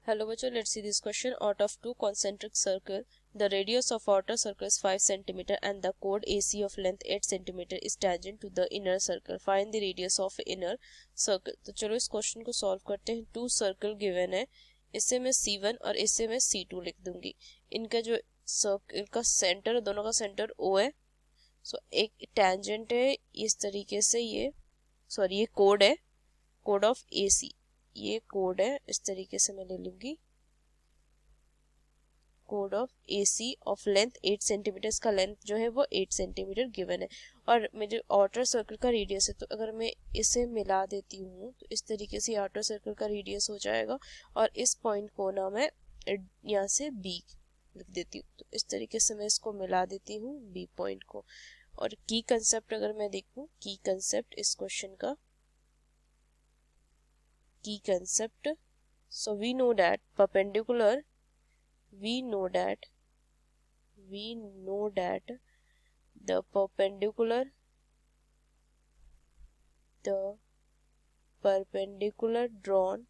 Hello बच्चों, let's see this question. Out of two concentric circle, the radius of outer circle is 5 cm and the chord AC of length 8 cm is tangent to the inner circle. Find the radius of inner circle. तो चलो इस question को solve करते हैं. To circle given है, इससे मैं C1 और इससे मैं C2 लिख दूंगी. इनका जो सर्कल का सेंटर, दोनों का सेंटर O है. सो एक टेंजेंट है इस तरीके से, ये कोड है, कोड ऑफ AC. ये कोड है, इस तरीके से मैं ले लूंगी. Code of AC of length 8 centimetre. इसका लेंथ जो है वो 8 सेंटीमीटर गिवन है और मेरे आउटर सर्कल का रेडियस है. तो अगर मैं इसे मिला देती हूँ तो इस तरीके से आउटर सर्कल का रेडियस हो जाएगा और इस पॉइंट को ना मैं यहाँ से B लिख देती हूँ. तो इस तरीके से मैं इसको मिला देती हूँ B पॉइंट को. और की कंसेप्ट अगर मैं देखूँ, की कंसेप्ट इस क्वेश्चन का key concept. So we know that perpendicular the perpendicular drawn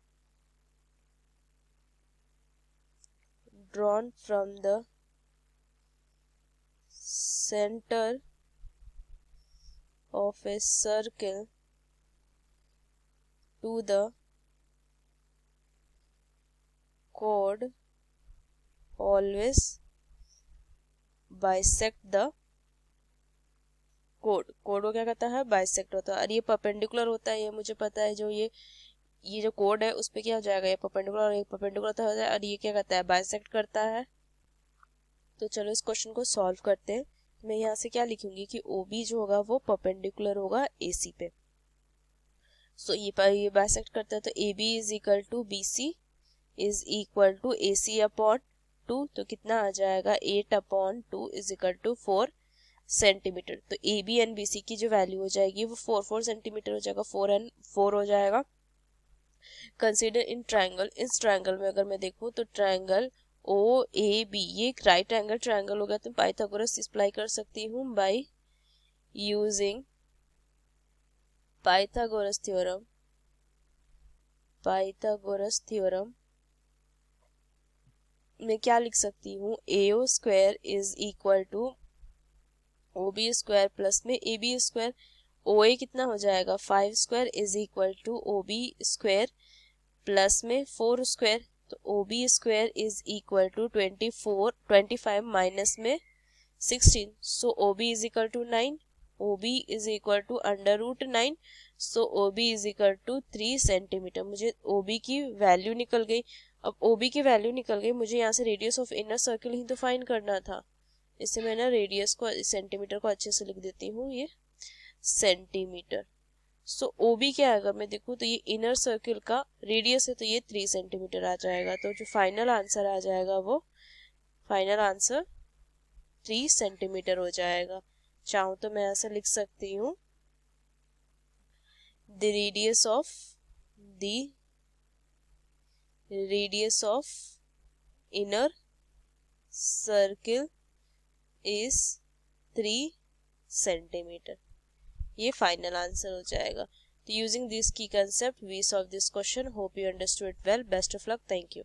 from the center of a circle to the chord always bisect the chord. Code को क्या कहता है, बाइसेक्ट होता है. और ये परपेंडिकुलर होता है, ये मुझे पता है. जो ये जो कोड है उस पे क्या हो जाएगा, ये परपेंडिकुलर और ये परपेंडिकुलर होता है और ये क्या कहता है, बाइसेक्ट करता है. तो चलो इस क्वेश्चन को सॉल्व करते हैं. मैं यहाँ से क्या लिखूंगी कि OB जो होगा वो परपेंडिकुलर होगा AC पे. सो ये बाइसेक्ट करता है तो AB is equal to BC is equal to AC upon 2. तो कितना आ जाएगा, 8 upon 2 is equal to 4 centimetre. तो AB एंड BC की जो वैल्यू हो जाएगी वो 4 सेंटीमीटर हो जाएगा. 4 एंड 4 हो जाएगा. Consider in triangle. इस ट्रायंगल में अगर मैं देखूं तो ट्रायंगल OAB ये एक राइट एंगल ट्रायंगल हो गया. तो पाइथागोरस अप्लाई कर सकती हूँ बाय यूजिंग पाइथागोरस थ्योरम. मैं क्या लिख सकती हूँ, AO square is equal to OB square plus में AB स्क्वायर. OA कितना हो जाएगा, 5 square is equal to OB square plus में 4 स्क्वायर. तो OB square is equal to 25 minus में 16. So OB is equal to 9. OB is equal to under root 9. So OB is equal to 3 centimetre. मुझे OB की value निकल गई. अब OB की value निकल गई, मुझे यहाँ से रेडियस ऑफ इनर सर्कल ही तो फाइंड करना था. इससे मैं ना रेडियस को, सेंटीमीटर को अच्छे से लिख देती हूँ, ये सेंटीमीटर. सो OB क्या है, अगर मैं देखूँ तो ये इनर सर्कल का रेडियस है तो ये 3 सेंटीमीटर आ जाएगा. तो जो फाइनल आंसर आ जाएगा वो फाइनल आंसर 3 सेंटीमीटर हो जाएगा. चाहूँ तो मैं ऐसा लिख सकती हूँ, the radius of inner circle is 3 centimetre. ये फाइनल आंसर हो जाएगा. तो यूजिंग दिस की concept we solve this question. Hope you understood it well. Best of luck. Thank you.